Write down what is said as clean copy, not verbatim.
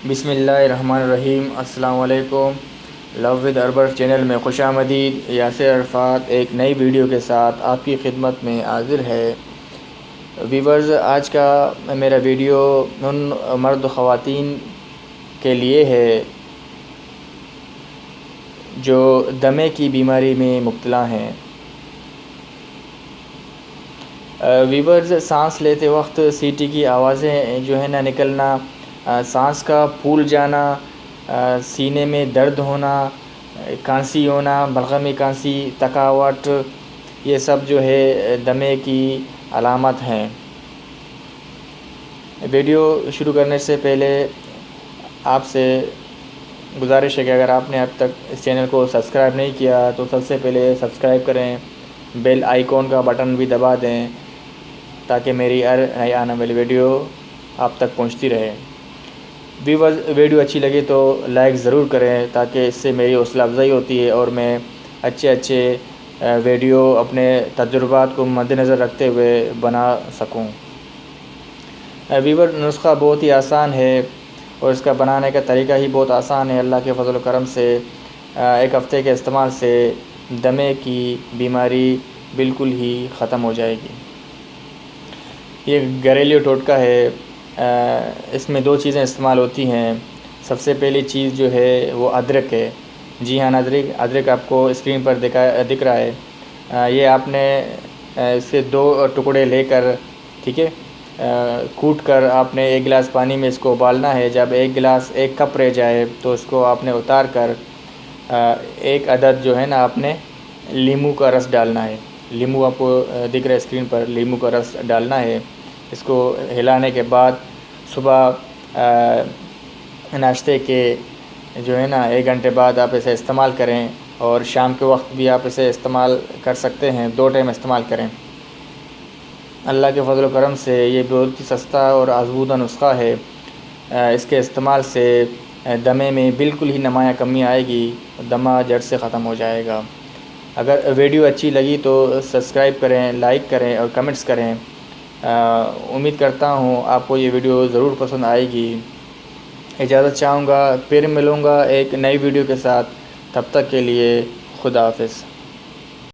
बिस्मिल्लाहिर्रहमानिर्रहीम। अस्सलाम वालेकुम। लव विद अरबर चैनल में खुशामदीद। यासिर अरफात एक नई वीडियो के साथ आपकी खिदमत में हाज़िर है। वीवर्स, आज का मेरा वीडियो उन मर्द ख़वातीन के लिए है जो दमे की बीमारी में मुब्तला हैं। वीवर्स, सांस लेते वक्त सीटी की आवाज़ें जो है ना निकलना, सांस का फूल जाना, सीने में दर्द होना, खांसी होना, बलगमी खांसी, थकावट, ये सब जो है दमे की अलामत हैं। वीडियो शुरू करने से पहले आपसे गुजारिश है कि अगर आपने अब तक इस चैनल को सब्सक्राइब नहीं किया तो सबसे पहले सब्सक्राइब करें, बेल आइकॉन का बटन भी दबा दें ताकि मेरी हर नई आने वाली वीडियो आप तक पहुंचती रहे। वीडियो अच्छी लगे तो लाइक ज़रूर करें ताकि इससे मेरी हौसला अफजाई होती है और मैं अच्छे वीडियो अपने तजुर्बात को मद्देनज़र रखते हुए बना सकूं। वीवर, नुस्खा बहुत ही आसान है और इसका बनाने का तरीका ही बहुत आसान है। अल्लाह के फजल करम से एक हफ़्ते के इस्तेमाल से दमे की बीमारी बिल्कुल ही ख़त्म हो जाएगी। ये घरेलू टोटका है। इसमें दो चीज़ें इस्तेमाल होती हैं। सबसे पहली चीज़ जो है वो अदरक है। जी हाँ, अदरक आपको स्क्रीन पर दिख रहा है। ये आपने इसके दो टुकड़े लेकर, ठीक है, कूट कर आपने एक गिलास पानी में इसको उबालना है। जब एक कप रह जाए तो इसको आपने उतार कर एक अदद जो है ना आपने लीमू का रस डालना है। लीमू आपको दिख रहा है स्क्रीन पर, लीमू का रस डालना है। इसको हिलाने के बाद सुबह नाश्ते के जो है ना 1 घंटे बाद आप इसे इस्तेमाल करें और शाम के वक्त भी आप इसे इस्तेमाल कर सकते हैं। 2 टाइम इस्तेमाल करें। अल्लाह के फजल करम से ये बहुत ही सस्ता और आजमूदा नुस्खा है। इसके इस्तेमाल से दमे में बिल्कुल ही नुमायाँ कमी आएगी, दमा जड़ से ख़त्म हो जाएगा। अगर वीडियो अच्छी लगी तो सब्सक्राइब करें, लाइक करें और कमेंट्स करें। उम्मीद करता हूँ आपको ये वीडियो ज़रूर पसंद आएगी। इजाज़त चाहूँगा, फिर मिलूँगा एक नई वीडियो के साथ। तब तक के लिए खुदा हाफ़िज़।